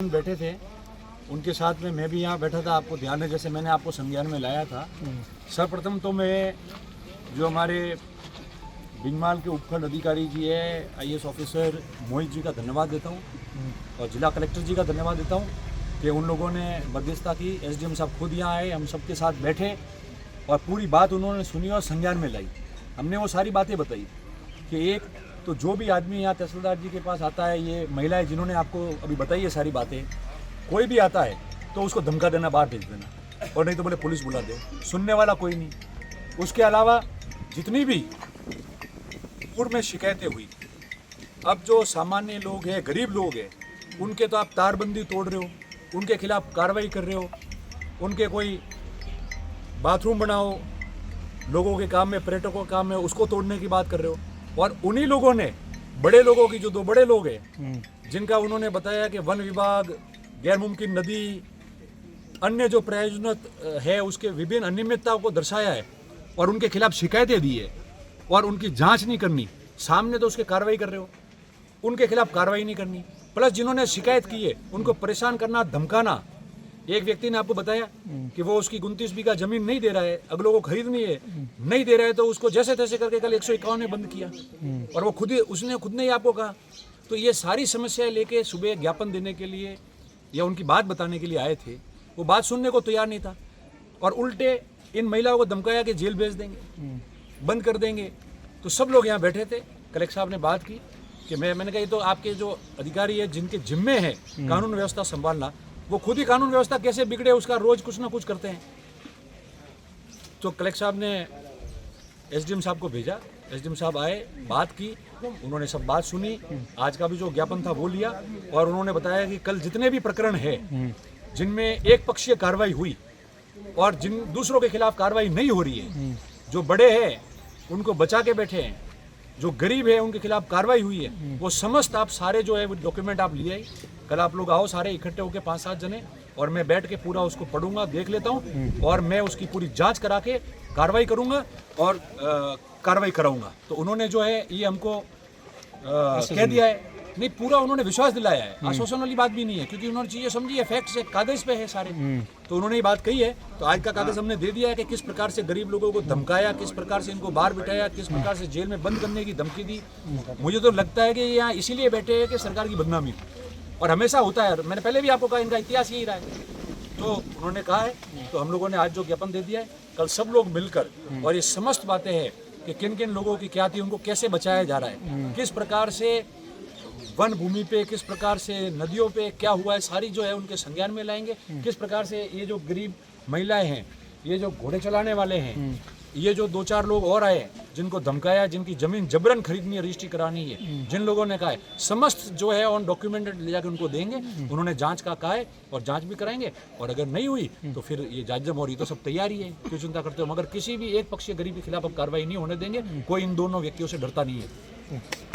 बैठे थे उनके साथ में मैं भी यहाँ बैठा था। आपको ध्यान है, जैसे मैंने आपको संज्ञान में लाया था। सर्वप्रथम तो मैं जो हमारे बिंगमाल के उपखंड अधिकारी जी है, IAS ऑफिसर मोहित जी का धन्यवाद देता हूँ और जिला कलेक्टर जी का धन्यवाद देता हूँ कि उन लोगों ने मध्यस्थता की। SDM साहब खुद यहाँ आए, हम सबके साथ बैठे और पूरी बात उन्होंने सुनी और संज्ञान में लाई। हमने वो सारी बातें बताई कि एक तो जो भी आदमी यहाँ तहसीलदार जी के पास आता है, ये महिलाएं जिन्होंने आपको अभी बताई है सारी बातें, कोई भी आता है तो उसको धमका देना, बाहर भेज देना, और नहीं तो बोले पुलिस बुला दे। सुनने वाला कोई नहीं। उसके अलावा जितनी भी पूर्व में शिकायतें हुई, अब जो सामान्य लोग हैं, गरीब लोग हैं, उनके तो आप तारबंदी तोड़ रहे हो, उनके खिलाफ कार्रवाई कर रहे हो, उनके कोई बाथरूम बनाओ, लोगों के काम में, पर्यटकों के काम में, उसको तोड़ने की बात कर रहे हो। और उन्हीं लोगों ने, बड़े लोगों की, जो दो बड़े लोग हैं जिनका उन्होंने बताया कि वन विभाग, गैर मुमकिन नदी, अन्य जो प्रयोजन है उसके विभिन्न अनियमितताओं को दर्शाया है और उनके खिलाफ शिकायतें दी है और उनकी जांच नहीं करनी। सामने तो उसके कार्रवाई कर रहे हो, उनके खिलाफ कार्रवाई नहीं करनी। प्लस जिन्होंने शिकायत की है उनको परेशान करना, धमकाना। एक व्यक्ति ने आपको बताया कि वो उसकी 29 बीघा जमीन नहीं दे रहा है, अगलों को खरीदनी है, नहीं दे रहा है, तो उसको जैसे तैसे करके कल 151 में बंद किया और वो उसने खुद ने ही आपको कहा। तो ये सारी समस्याएं लेके सुबह ज्ञापन देने के लिए या उनकी बात बताने के लिए आए थे। वो बात सुनने को तैयार नहीं था और उल्टे इन महिलाओं को धमकाया कि जेल भेज देंगे, बंद कर देंगे। तो सब लोग यहाँ बैठे थे। कलेक्टर साहब ने बात की कि मैंने कहा ये तो आपके जो अधिकारी है, जिनके जिम्मे है कानून व्यवस्था संभालना, वो खुद ही कानून व्यवस्था कैसे बिगड़े उसका रोज कुछ ना कुछ करते हैं। तो कलेक्टर साहब ने SDM साहब को भेजा। SDM साहब आए, बात की, उन्होंने सब बात सुनी। आज का भी जो ज्ञापन था वो लिया और उन्होंने बताया कि कल जितने भी प्रकरण है जिनमें एक पक्षीय कार्रवाई हुई और जिन दूसरों के खिलाफ कार्रवाई नहीं हो रही है, जो बड़े हैं उनको बचा के बैठे हैं, जो गरीब है उनके खिलाफ कार्रवाई हुई है, वो समस्त आप सारे जो है वो डॉक्यूमेंट आप लिए। कल आप लोग आओ सारे इकट्ठे होकर 5-7 जने, और मैं बैठ के पूरा उसको पढ़ूंगा, देख लेता हूँ और मैं उसकी पूरी जांच करा के कार्रवाई करूंगा और कार्रवाई कराऊंगा। तो उन्होंने जो है ये हमको कह दिया है, नहीं पूरा उन्होंने विश्वास दिलाया है। आश्वासन वाली बात भी नहीं है, क्योंकि उन्होंने चीजें समझी है, फैक्ट्स है, कागज पे है सारे। तो उन्होंने ये बात कही है। तो आज का कागज हमने दे दिया है कि किस प्रकार से गरीब लोगों को धमकाया, किस प्रकार से इनको बाहर बिठाया, किस प्रकार से जेल में बंद करने की धमकी दी। मुझे तो लगता है कि ये यहाँ इसीलिए बैठे हैं कि सरकार की बदनामी, और हमेशा होता है। मैंने पहले भी आपको कहा इनका इतिहास यही रहा है। तो उन्होंने कहा है, तो हम लोगों ने आज जो ज्ञापन दे दिया है, कल सब लोग मिलकर, और ये समस्त बातें हैं कि किन किन लोगों की क्या थी, उनको कैसे बचाया जा रहा है, किस प्रकार से वन भूमि पे, किस प्रकार से नदियों पे क्या हुआ है, सारी जो है उनके संज्ञान में लाएंगे। किस प्रकार से ये जो गरीब महिलाएं हैं, ये जो घोड़े चलाने वाले हैं, ये जो 2-4 लोग और आए जिनको धमकाया, जिनकी जमीन जबरन खरीदनी है, रजिस्ट्री करानी है, जिन लोगों ने कहा है, समस्त जो है ऑन डॉक्यूमेंटेड ले जाकर उनको देंगे। उन्होंने जांच का कहा है और जांच भी कराएंगे, और अगर नहीं हुई तो फिर ये जांच जब हो रही तो सब तैयारी है, क्यों चिंता करते हो। मगर किसी भी एक पक्षीय गरीब के खिलाफ अब कार्रवाई नहीं होने देंगे। कोई इन दोनों व्यक्तियों से डरता नहीं है।